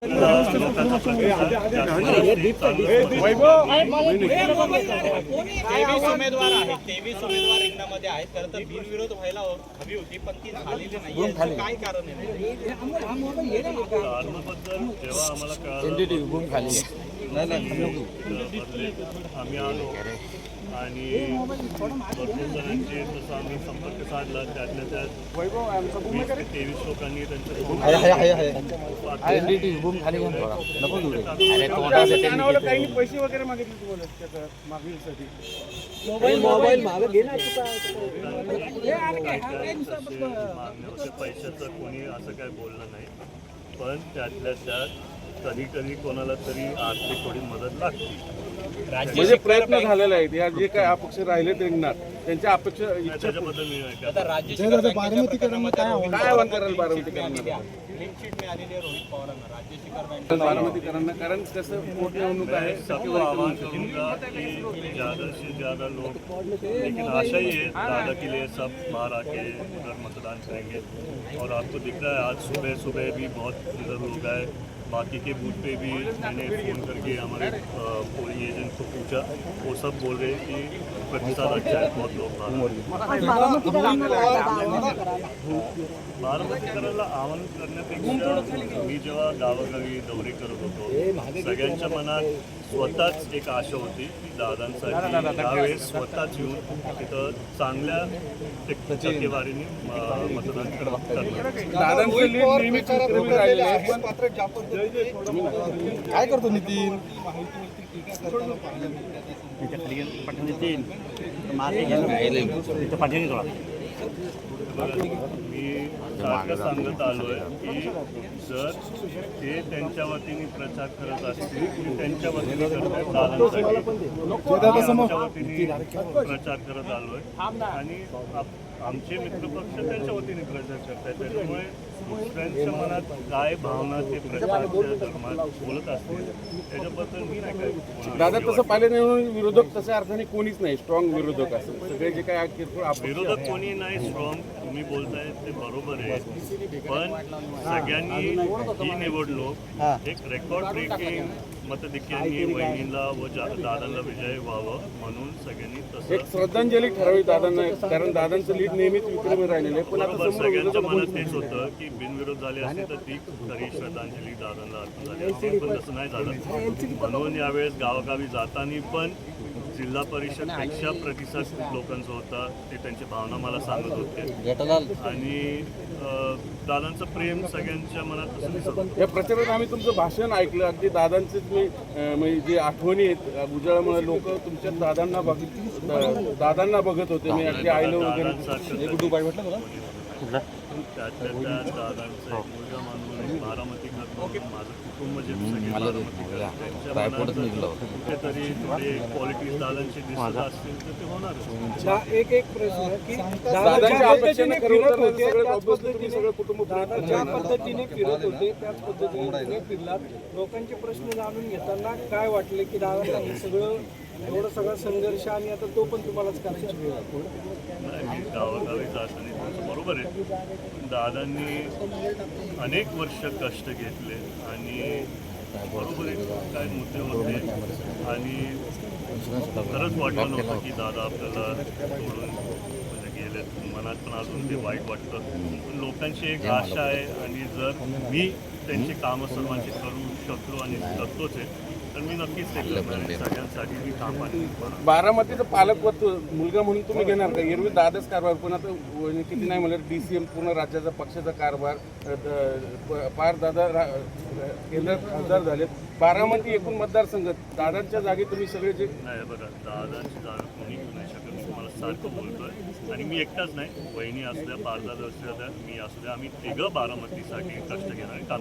लोकांचा प्रतिसाद उमेदवार आहेत 23 उमेदवार रिंगणामध्ये आहेत. खरं तर बिनविरोध व्हायला हवी होती पण ती झालेली नाही. काय कारण आहे? कारणबद्दल जेव्हा आम्हाला कळालं आम्ही आलो आणि भरपूर जणांचे जसं आम्ही संपर्क साधला त्यातल्या त्यात 20 ते 23 लोकांनी त्यांच्या पैसे वगैरे मागितले तुम्हाला मागणीसाठी पैशाचं कोणी असं काय बोललं नाही. पण त्यातल्या त्यात कधी कधी कोणाला तरी आर्थिक थोडी मदत लागते. म्हणजे प्रयत्न झालेला आहे. या जे काय अपक्ष राहिले रिंगणात त्यांच्या अपेक्षा त्याच्याबद्दल मी बारामतीकरांना काय आव्हान कराल? बारामतीकरांना बारामतीकरांना कारण कसं पोटनिवडणूक आहे. सबको आह्वान करूंगा कि ज़्यादा से ज़्यादा लोग, लेकिन आशा ही है दादा के लिए सब बाहर आके उधर मतदान करेंगे. और आपको दिख रहा है आज सुबह सुबह भी बहुत इधर लोग आए. बाकी के बूथ पे भी मैंने फ़ोन करके हमारे पोलिंग एजेंट को पूछा. वो सब बोल रहे हैं कि प्रतिसाद अच्छा है, बहुत लोग बारामतीकरांना आवाहन करण्यापेक्षा मी जेव्हा गावोगावी दौरे करत होतो सगळ्यांच्या मनात स्वतःच एक आशा होती की दादांसाठी यावेळेस स्वतःच येऊन तिथं चांगल्या टक्केवारीने मतदान करणार. काय करतो नितीन? मी सारखं सांगत आलो आहे की जर ते त्यांच्या वतीने प्रचार करत असतील की त्यांच्या वतीने करत आहेत दादांसाठी आमच्या वतीने प्रचार करत आलो आहे आणि आमचे मित्रपक्ष त्यांच्या वतीने प्रचार करत आहेत. त्याच्यामुळे दुसऱ्यांच्या मनात काय भावना ते प्रचाराच्या धर्मात बोलत असतील त्याच्याबद्दल मी नाही काय. दादा तसं पाहिलं नाही म्हणून विरोधक तशा अर्थाने कोणीच नाही स्ट्रॉंग विरोधक असं सगळे जे काय विरोधक कोणी नाही स्ट्रॉंग. तुम्ही बोलताय ते बरोबर आहे पण सगळ्यांनी ही निवडणूक एक रेकॉर्ड ब्रेकिंग मतदिक्यांनी वहिनीला व दादांना विजय व्हावं म्हणून सगळ्यांनी तसं एक श्रद्धांजली ठरावी दादांना. कारण दादांचं लीड नेहमीच विक्रमी राहिलेलं आहे. पण आता सगळ्यांच्या मनात तेच होतं की बिनविरोध झाले असते तर ती खरी श्रद्धांजली दादांना अर्पण झाली असते पण तसं नाही झालं. म्हणून यावेळेस गावोगावी जाताना पण जिल्हा परिषदपेक्षा प्रतिसाद लोकांचा होता. ते त्यांची भावना मला सांगत होते आणि दादांचं प्रेम सगळ्यांच्या मनात तसं दिसत होतं. या प्रचारात आम्ही तुमचं भाषण ऐकलं. अगदी दादांचे तुम्ही म्हणजे जे आठवणी आहेत उजाळामुळे लोक तुमच्या दादांना बघत होते. मी अगदी आईलं वगैरे त्यातल्या त्यात दादांचा एक मुलगा मानून बारामतीकर माझं कुटुंब जे कुठेतरी थोडे क्वालिटीज दादांची दिसत असतील तर ते होणार. एक प्रश्न की दादांच्या अपेक्षेने सगळं कुटुंब ज्या पद्धतीने फिरत होते त्याच पद्धतीने फिरलात. लोकांचे प्रश्न जाणून घेताना काय वाटले की दादांना हे सगळं एवढं सगळा संघर्ष आणि आता तो पण तुम्हालाच करायची वेळ आहे? गावोगावी जाताना बरोबर आहे. दादांनी अनेक वर्ष कष्ट घेतले आणि बरोबर आहे काय मुद्दे होते आणि खरंच वाटलं नव्हतं की दादा आपल्याला सोडून म्हणजे गेले. मनात पण अजून ते वाईट वाटतं पण लोकांची एक आशा आहे आणि जर मी त्यांची कामं सर्वांची करू शकलो आणि करतोच आहे तर मी नक्कीच ते सगळ्यांसाठी मी काम पाहिजे. बारामतीचं पालकत्व मुलगा म्हणून तुम्ही घेणार का? एरवी दादाच कारभार पण आता किती नाही म्हणलं DCM पूर्ण राज्याचा पक्षाचा कारभार पार दादा केंद्रात खासदार झालेत. बारामती एकूण मतदारसंघ दादांच्या जागी तुम्ही सगळे जे नाही बघा दादांची जागा कोणी घेऊ नाही शकत. मी तुम्हाला सारखं बोलतोय आणि मी एकटाच नाही वहिनी असू द्या पारदादा असू द्या मी असू द्या आम्ही तिघं बारामतीसाठी कष्ट घेणारे काम.